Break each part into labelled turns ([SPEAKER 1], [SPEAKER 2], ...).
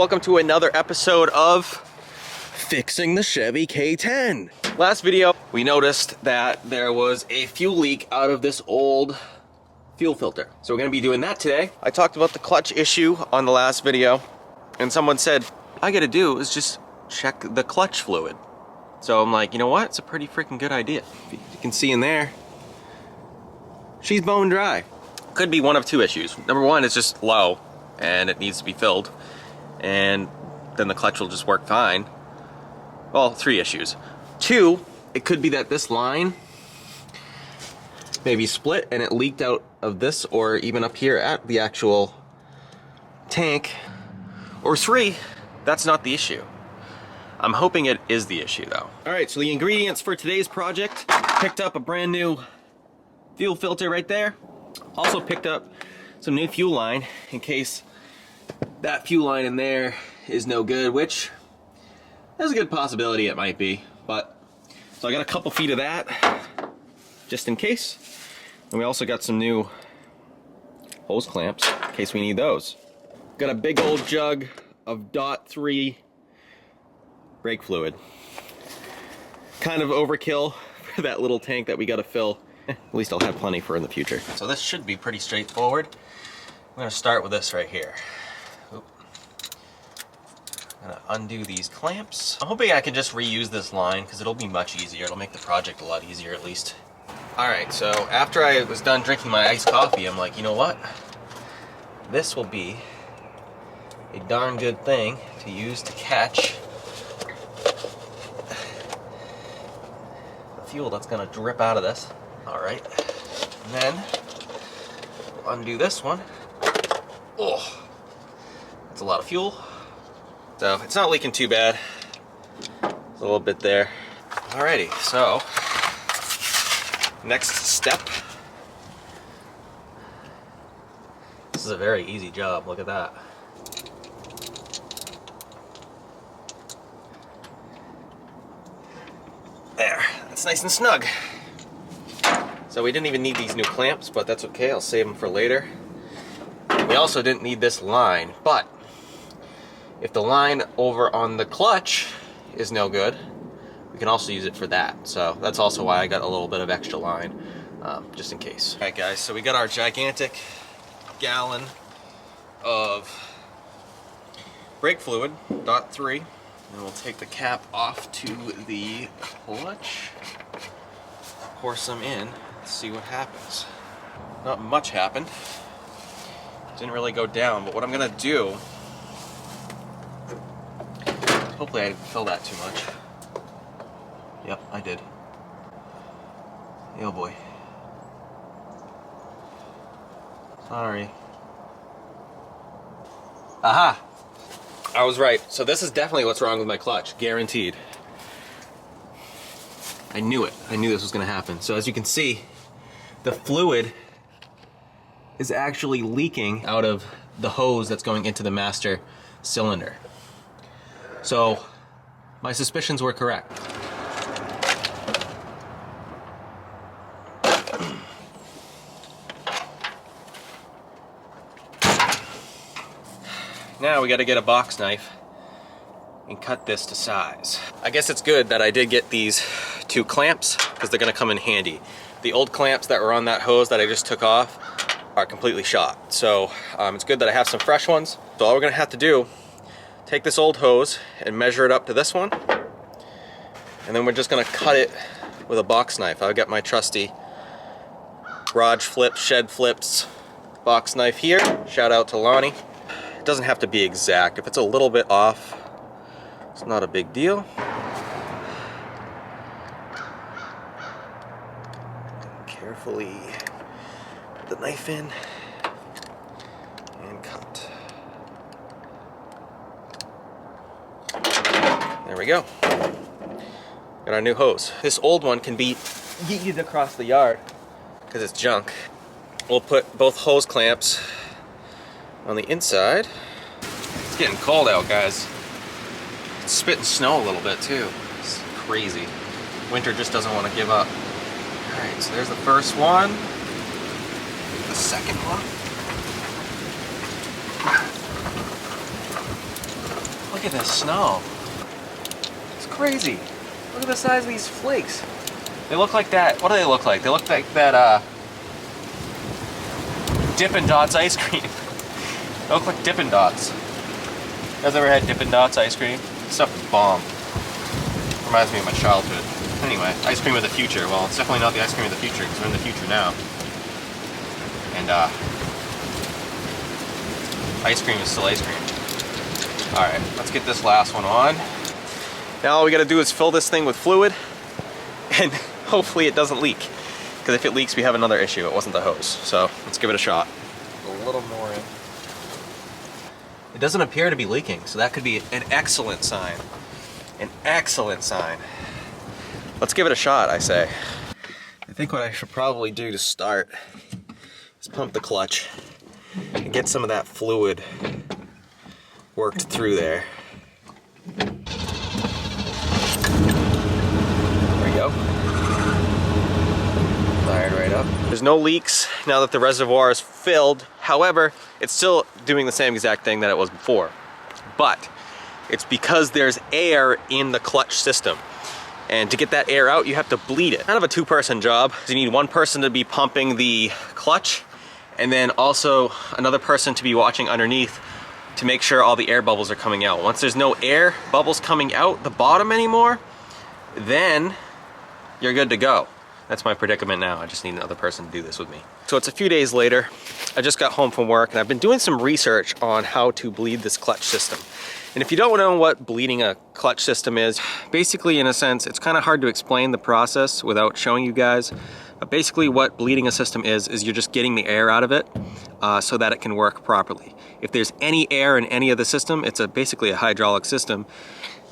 [SPEAKER 1] Welcome to another episode of Fixing the Chevy K10. Last video, we noticed that there was a fuel leak out of this old fuel filter. So we're gonna be doing that today. I talked about the clutch issue on the last video, and someone said, all I gotta do is just check the clutch fluid. So I'm like, you know what? It's a pretty freaking good idea. You can see in there, she's bone dry. Could be one of two issues. Number one, it's just low and it needs to be filled, and then the clutch will just work fine. Well, three issues. Two, it could be that this line maybe split and it leaked out of this, or even up here at the actual tank. Or three, that's not the issue. I'm hoping it is the issue though. All right, so the ingredients for today's project: picked up a brand new fuel filter right there. Also picked up some new fuel line in case that fuel line in there is no good, which there's a good possibility it might be. But so I got a couple feet of that just in case. And we also got some new hose clamps in case we need those. Got a big old jug of .3 brake fluid. Kind of overkill for that little tank that we got to fill. At least I'll have plenty for in the future. So this should be pretty straightforward. I'm gonna start with this right here. Oop. I'm gonna undo these clamps. I'm hoping I can just reuse this line because it'll be much easier. It'll make the project a lot easier at least. All right, so after I was done drinking my iced coffee, I'm like, you know what? This will be a darn good thing to use to catch the fuel that's gonna drip out of this. All right, and then we'll undo this one. Oh, that's a lot of fuel. So it's not leaking too bad. There's a little bit there. Alrighty, so next step. This is a very easy job, look at that. There, that's nice and snug. So we didn't even need these new clamps, but that's okay, I'll save them for later. We also didn't need this line, but if the line over on the clutch is no good, we can also use it for that. So that's also why I got a little bit of extra line, just in case. All right guys, so we got our gigantic gallon of brake fluid, .3, and we'll take the cap off to the clutch, pour some in, see what happens. Not much happened. Didn't really go down, but what I'm gonna do, hopefully I didn't fill that too much. Yep, I did. Oh boy. Sorry. Aha! I was right. So this is definitely what's wrong with my clutch, guaranteed. I knew it. I knew this was gonna happen. So as you can see, the fluid is actually leaking out of the hose that's going into the master cylinder. So my suspicions were correct. Now we got to get a box knife and cut this to size. I guess it's good that I did get these two clamps because they're going to come in handy. The old clamps that were on that hose that I just took off are completely shot. So it's good that I have some fresh ones. So all we're going to have to do, take this old hose and measure it up to this one. And then we're just going to cut it with a box knife. I've got my trusty garage flip, shed flips box knife here. Shout out to Lonnie. It doesn't have to be exact. If it's a little bit off, it's not a big deal. Carefully put the knife in and cut. There we go. Got our new hose. This old one can be yeeted across the yard because it's junk. We'll put both hose clamps on the inside. It's getting cold out, guys. It's spitting snow a little bit too. It's crazy. Winter just doesn't want to give up. Alright, so there's the first one. The second one. Look at this snow. It's crazy. Look at the size of these flakes. They look like that. What do they look like? They look like that Dippin' Dots ice cream. They look like Dippin' Dots. You guys ever had Dippin' Dots ice cream? This stuff is bomb. Reminds me of my childhood. Anyway, ice cream of the future. Well, it's definitely not the ice cream of the future because we're in the future now. And ice cream is still ice cream. Alright, let's get this last one on. Now all we gotta do is fill this thing with fluid and hopefully it doesn't leak. Because if it leaks, we have another issue. It wasn't the hose. So let's give it a shot. A little more in. It doesn't appear to be leaking, so that could be an excellent sign. An excellent sign. Let's give it a shot, I say. I think what I should probably do to start is pump the clutch and get some of that fluid worked through there. There we go. Fired right up. There's no leaks now that the reservoir is filled. However, it's still doing the same exact thing that it was before. But it's because there's air in the clutch system. And to get that air out, you have to bleed it. Kind of a two-person job. You need one person to be pumping the clutch and then also another person to be watching underneath to make sure all the air bubbles are coming out. Once there's no air bubbles coming out the bottom anymore, then you're good to go. That's my predicament now. I just need another person to do this with me. So it's a few days later. I just got home from work and I've been doing some research on how to bleed this clutch system. And if you don't know what bleeding a clutch system is, basically in a sense, it's kind of hard to explain the process without showing you guys. But basically what bleeding a system is you're just getting the air out of it so that it can work properly. If there's any air in any of the system, it's basically a hydraulic system.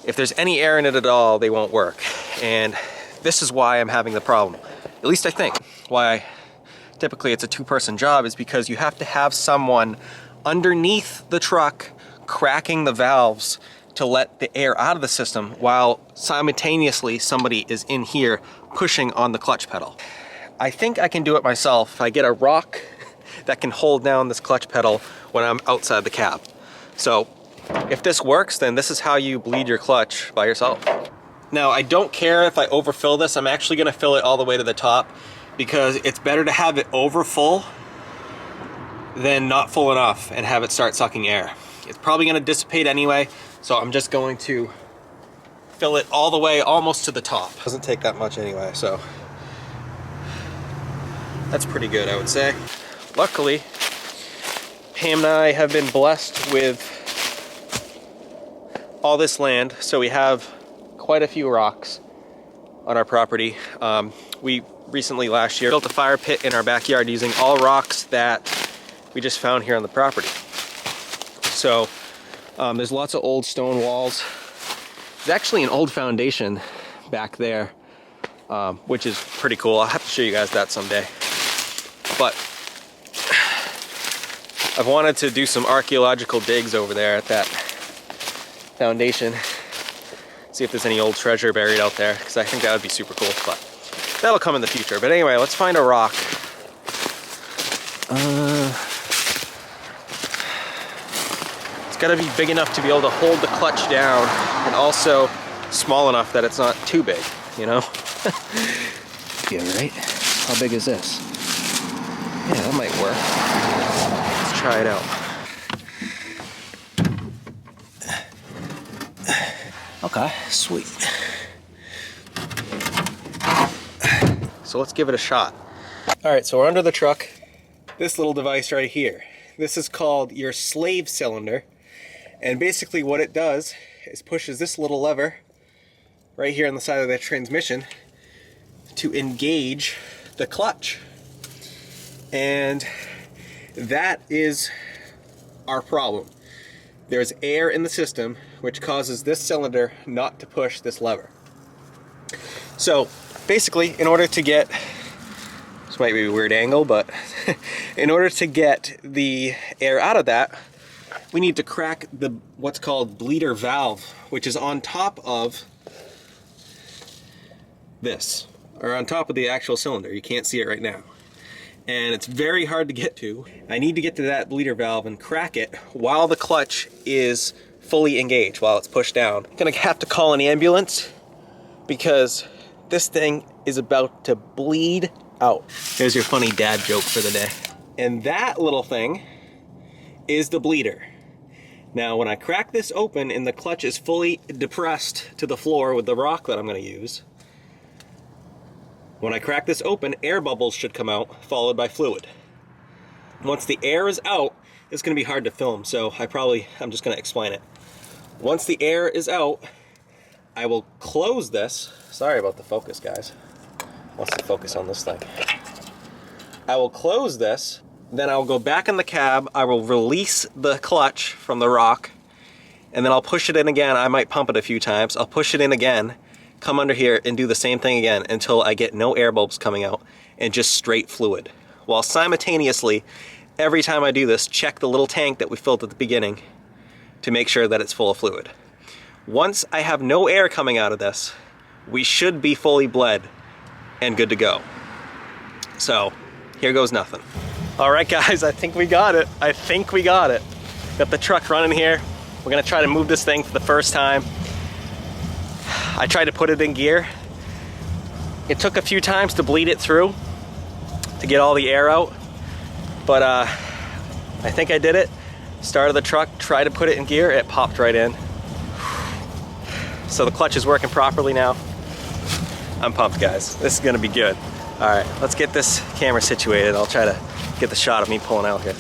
[SPEAKER 1] If there's any air in it at all, they won't work. And this is why I'm having the problem. At least I think. Why typically it's a two-person job is because you have to have someone underneath the truck cracking the valves to let the air out of the system while simultaneously somebody is in here pushing on the clutch pedal. I think I can do it myself if I get a rock that can hold down this clutch pedal when I'm outside the cab. So if this works, then this is how you bleed your clutch by yourself. Now I don't care if I overfill this. I'm actually gonna fill it all the way to the top because it's better to have it over full than not full enough and have it start sucking air. It's probably gonna dissipate anyway, so I'm just going to fill it all the way almost to the top. Doesn't take that much anyway, so that's pretty good, I would say. Luckily, Pam and I have been blessed with all this land, so we have quite a few rocks on our property. We recently last year built a fire pit in our backyard using all rocks that we just found here on the property. So there's lots of old stone walls. There's actually an old foundation back there, which is pretty cool. I'll have to show you guys that someday. But I've wanted to do some archaeological digs over there at that foundation. See if there's any old treasure buried out there, because I think that would be super cool, but that'll come in the future. But anyway, let's find a rock. It's gotta be big enough to be able to hold the clutch down and also small enough that it's not too big, you know? Yeah, right? How big is this? Yeah, that might work. Let's try it out. Okay, sweet. So let's give it a shot. All right, so we're under the truck. This little device right here. This is called your slave cylinder. And basically what it does is pushes this little lever right here on the side of the transmission to engage the clutch. And that is our problem. There's air in the system which causes this cylinder not to push this lever. So basically, in order to get, this might be a weird angle, but in order to get the air out of that, we need to crack the what's called bleeder valve, which is on top of this, or on top of the actual cylinder. You can't see it right now. And it's very hard to get to. I need to get to that bleeder valve and crack it while the clutch is fully engage while it's pushed down. I'm gonna have to call an ambulance because this thing is about to bleed out. Here's your funny dad joke for the day. And that little thing is the bleeder. Now, when I crack this open and the clutch is fully depressed to the floor with the rock that I'm gonna use, when I crack this open, air bubbles should come out, followed by fluid. Once the air is out, it's gonna be hard to film, so I'm just gonna explain it. Once the air is out, I will close this. Sorry about the focus, guys. Wants to focus on this thing. I will close this, then I'll go back in the cab, I will release the clutch from the rock, and then I'll push it in again. I might pump it a few times. I'll push it in again, come under here and do the same thing again until I get no air bulbs coming out and just straight fluid. While simultaneously, every time I do this, check the little tank that we filled at the beginning to make sure that it's full of fluid. Once I have no air coming out of this, we should be fully bled and good to go. So here goes nothing. All right, guys, I think we got it. Got the truck running here. We're gonna try to move this thing for the first time. I tried to put it in gear. It took a few times to bleed it through to get all the air out, but I think I did it. Started the truck, tried to put it in gear, it popped right in. So the clutch is working properly now. I'm pumped, guys. This is gonna be good. All right, let's get this camera situated. I'll try to get the shot of me pulling out here.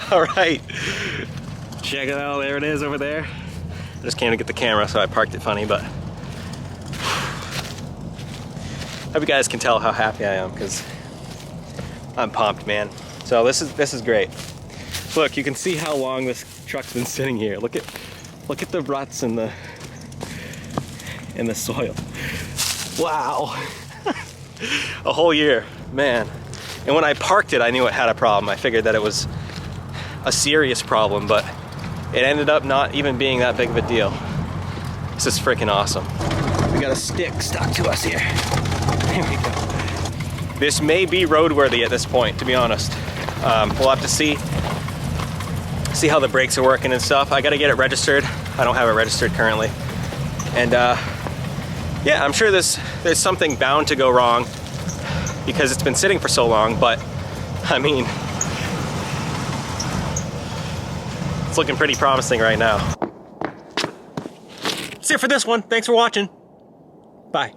[SPEAKER 1] All right, check it out, there it is over there. I just came to get the camera, so I parked it funny, but hope you guys can tell how happy I am, because I'm pumped, man. So this is great. Look, you can see how long this truck's been sitting here. Look at the ruts in the soil. Wow. A whole year, man. And when I parked it, I knew it had a problem. I figured that it was a serious problem, but it ended up not even being that big of a deal. This is freaking awesome. We got a stick stuck to us here. There we go. This may be roadworthy at this point, to be honest. We'll have to see how the brakes are working and stuff. I gotta get it registered. I don't have it registered currently. And yeah, I'm sure there's something bound to go wrong because it's been sitting for so long, but I mean, it's looking pretty promising right now. That's it for this one. Thanks for watching. Bye.